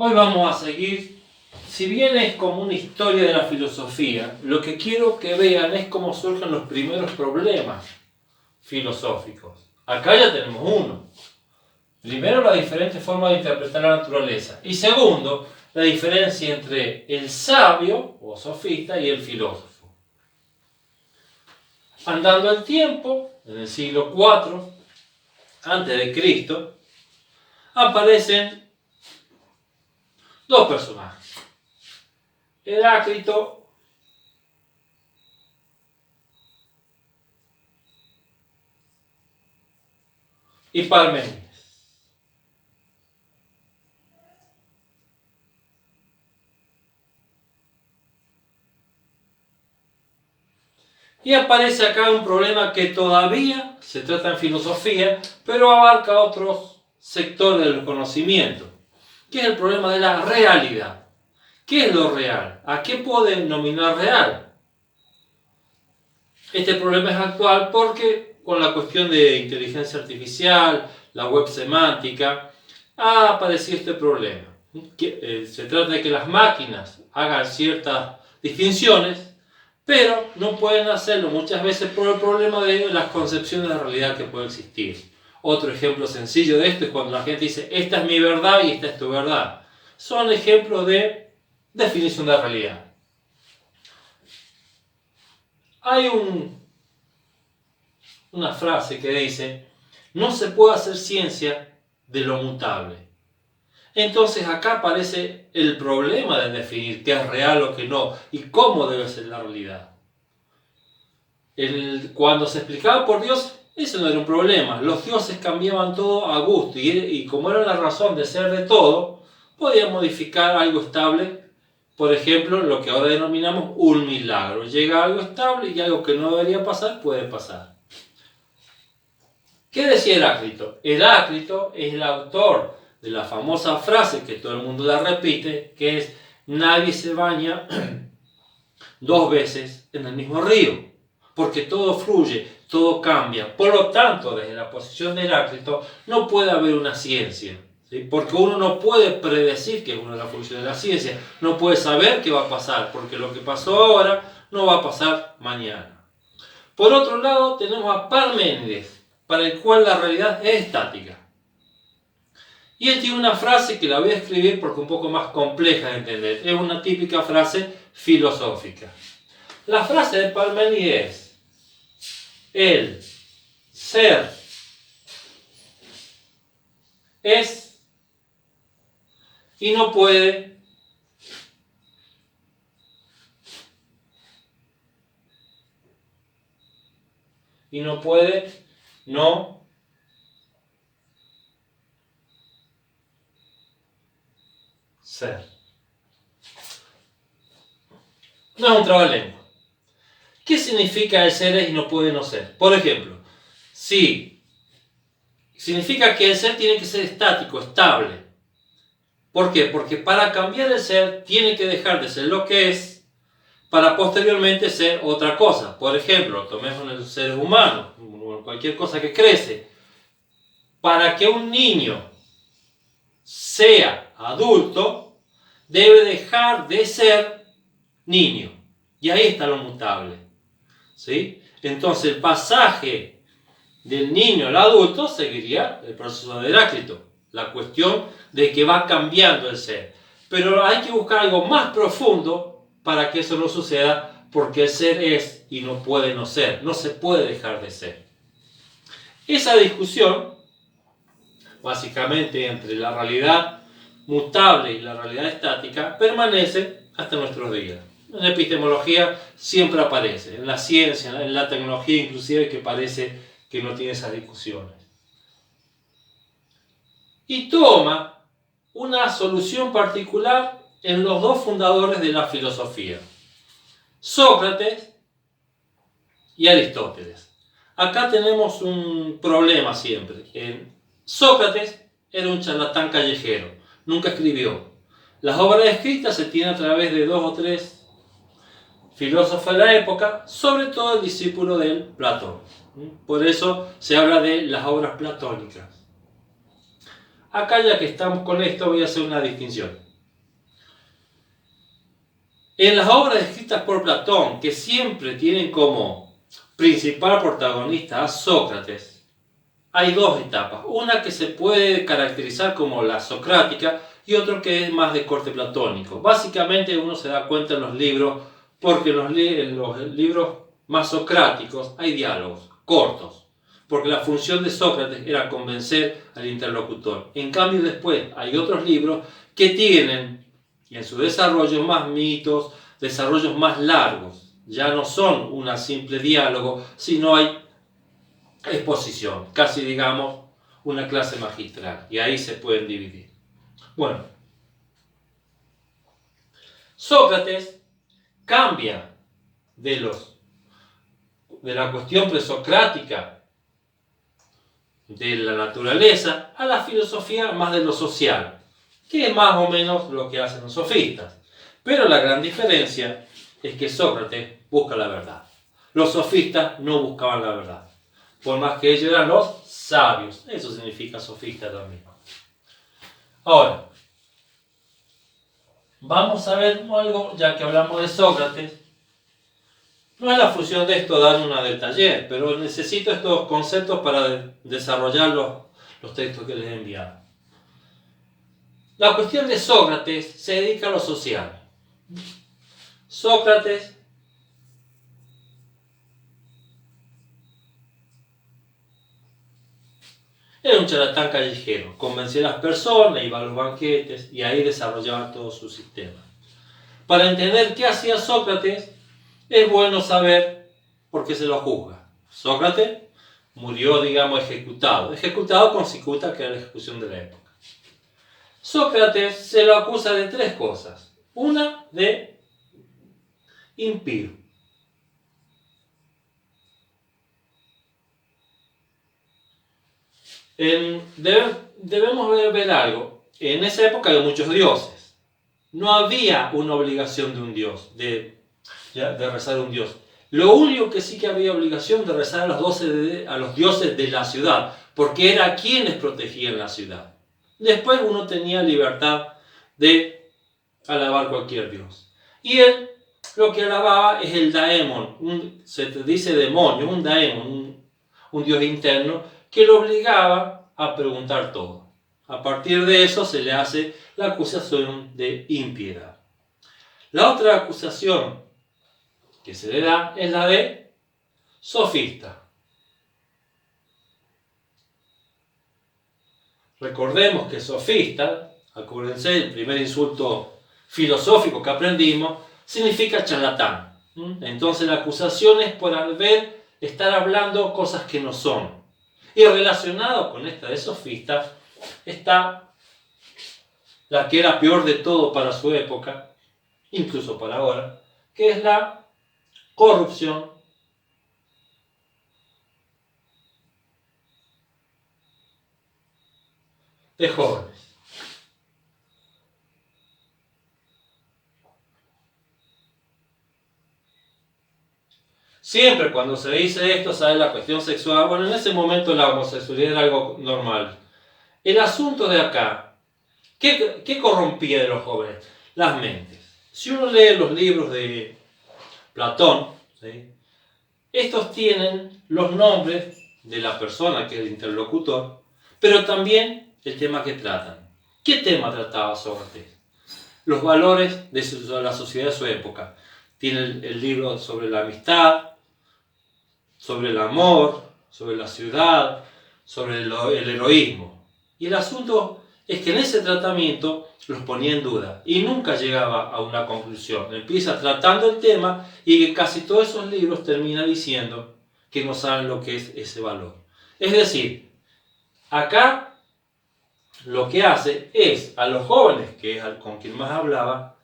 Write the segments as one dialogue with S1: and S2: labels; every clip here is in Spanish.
S1: Hoy vamos a seguir, si bien es como una historia de la filosofía, lo que quiero que vean es cómo surgen los primeros problemas filosóficos. Acá ya tenemos uno. Primero, la diferente forma de interpretar la naturaleza. Y segundo, la diferencia entre el sabio o sofista y el filósofo. Andando el tiempo, en el siglo IV a.C., aparecen dos personajes. Heráclito y Parménides. Y aparece acá un problema que todavía se trata en filosofía, pero abarca otros sectores del conocimiento, que es el problema de la realidad. ¿Qué es lo real? ¿A qué puedo denominar real? Este problema es actual porque con la cuestión de inteligencia artificial, la web semántica, ha aparecido este problema. Se trata de que las máquinas hagan ciertas distinciones, pero no pueden hacerlo muchas veces por el problema de las concepciones de realidad que puede existir. Otro ejemplo sencillo de esto es cuando la gente dice, esta es mi verdad y esta es tu verdad. Son ejemplos de definición de realidad. Hay una frase que dice, no se puede hacer ciencia de lo mutable. Entonces acá aparece el problema de definir qué es real o qué no y cómo debe ser la realidad. Cuando se explicaba por Dios, eso no era un problema. Los dioses cambiaban todo a gusto y como era la razón de ser de todo, podían modificar algo estable. Por ejemplo, lo que ahora denominamos un milagro. Llega algo estable y algo que no debería pasar puede pasar. ¿Qué decía Heráclito? Heráclito es el autor de la famosa frase que todo el mundo la repite, que es nadie se baña dos veces en el mismo río, porque todo fluye, todo cambia. Por lo tanto, desde la posición de Heráclito no puede haber una ciencia, ¿sí? Porque uno no puede predecir, que es una de las funciones de la ciencia, no puede saber qué va a pasar, porque lo que pasó ahora no va a pasar mañana. Por otro lado, tenemos a Parménides, para el cual la realidad es estática. Y él tiene una frase que la voy a escribir porque es un poco más compleja de entender. Es una típica frase filosófica. La frase de Parménides es: el ser es y no puede no ser. No es un trabalengua. ¿Qué significa el ser es y no puede no ser? Por ejemplo, si significa que el ser tiene que ser estático, estable. ¿Por qué? Porque para cambiar el ser tiene que dejar de ser lo que es para posteriormente ser otra cosa. Por ejemplo, tomemos los seres humanos, cualquier cosa que crece. Para que un niño sea adulto, debe dejar de ser niño. Y ahí está lo mutable. ¿Sí? Entonces el pasaje del niño al adulto seguiría el proceso de Heráclito. La cuestión de que va cambiando el ser. Pero hay que buscar algo más profundo para que eso no suceda, porque el ser es y no puede no ser. No se puede dejar de ser. Esa discusión, básicamente entre la realidad mutable y la realidad estática, permanece hasta nuestros días. En la epistemología siempre aparece, en la ciencia, en la tecnología inclusive, que parece que no tiene esas discusiones. Y toma una solución particular en los dos fundadores de la filosofía, Sócrates y Aristóteles. Acá tenemos un problema siempre. Sócrates era un charlatán callejero, nunca escribió. Las obras escritas se tienen a través de 2 o 3 filósofos de la época, sobre todo el discípulo de Platón. Por eso se habla de las obras platónicas. Acá, ya que estamos con esto, voy a hacer una distinción. En las obras escritas por Platón, que siempre tienen como principal protagonista a Sócrates, hay dos etapas. Una que se puede caracterizar como la socrática y otra que es más de corte platónico. Básicamente uno se da cuenta en los libros, porque en los libros más socráticos hay diálogos cortos, porque la función de Sócrates era convencer al interlocutor. En cambio después hay otros libros que tienen en su desarrollo más mitos, desarrollos más largos. Ya no son un simple diálogo, sino hay exposición, casi digamos una clase magistral, y ahí se pueden dividir. Bueno, Sócrates cambia de la cuestión presocrática de la naturaleza a la filosofía más de lo social, que es más o menos lo que hacen los sofistas. Pero la gran diferencia es que Sócrates busca la verdad. Los sofistas no buscaban la verdad, por más que ellos eran los sabios. Eso significa sofista también. Ahora, vamos a ver algo, ya que hablamos de Sócrates. No es la función de esto dar una del taller, pero necesito estos conceptos para desarrollar los textos que les he enviado. La cuestión de Sócrates se dedica a lo social. Sócrates era un charlatán callejero, convencía a las personas, iba a los banquetes y ahí desarrollaba todo su sistema. Para entender qué hacía Sócrates, es bueno saber por qué se lo juzga. Sócrates murió, digamos, ejecutado con cicuta, que era la ejecución de la época. Sócrates se lo acusa de tres cosas. Una, de impío. Debemos ver algo. En esa época había muchos dioses. No había una obligación de un dios, de rezar a un dios. Lo único que sí que había obligación de rezar a los dioses de la ciudad, porque era quienes protegían la ciudad. Después uno tenía libertad de alabar cualquier dios. Y él lo que alababa es el daemon, se dice demonio, un daemon, un dios interno, que lo obligaba a preguntar todo. A partir de eso se le hace la acusación de impiedad. La otra acusación que se le da es la de sofista. Recordemos que sofista, acuérdense, el primer insulto filosófico que aprendimos, significa charlatán. Entonces la acusación es por estar hablando cosas que no son. Y relacionado con esta de sofista está la que era peor de todo para su época, incluso para ahora, que es la corrupción de jóvenes. Siempre cuando se dice esto, sale la cuestión sexual. Bueno, en ese momento la homosexualidad era algo normal. El asunto de acá, ¿qué corrompía de los jóvenes? Las mentes. Si uno lee los libros de Platón, ¿sí?, estos tienen los nombres de la persona que es el interlocutor, pero también el tema que tratan. ¿Qué tema trataba Sócrates? Los valores de la sociedad de su época. Tiene el libro sobre la amistad, sobre el amor, sobre la ciudad, sobre el heroísmo. Y el asunto es que en ese tratamiento los ponía en duda y nunca llegaba a una conclusión. Empieza tratando el tema y en casi todos esos libros termina diciendo que no saben lo que es ese valor. Es decir, acá lo que hace es a los jóvenes, que es con quien más hablaba,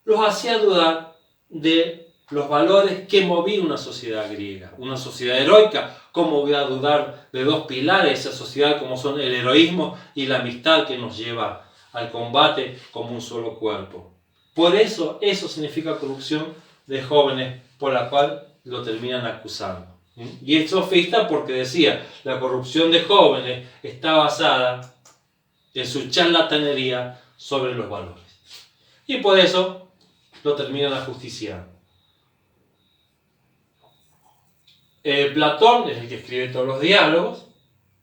S1: los hacía dudar de los valores que movía una sociedad griega, una sociedad heroica. ¿Cómo voy a dudar de dos pilares de esa sociedad como son el heroísmo y la amistad que nos lleva al combate como un solo cuerpo? Por eso significa corrupción de jóvenes, por la cual lo terminan acusando. Y es sofista porque decía, la corrupción de jóvenes está basada en su charlatanería sobre los valores. Y por eso lo terminan ajusticiando. Platón es el que escribe todos los diálogos,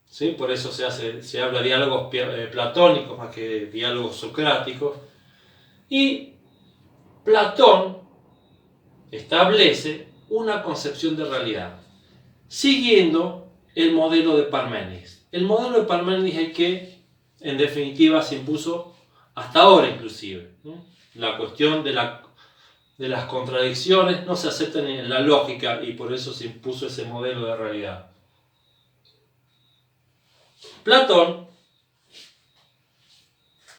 S1: ¿sí? Por eso se habla de diálogos platónicos más que diálogos socráticos. Y Platón establece una concepción de realidad, siguiendo el modelo de Parménides. El modelo de Parménides es el que, en definitiva, se impuso hasta ahora inclusive. La cuestión de las contradicciones no se aceptan en la lógica y por eso se impuso ese modelo de realidad. Platón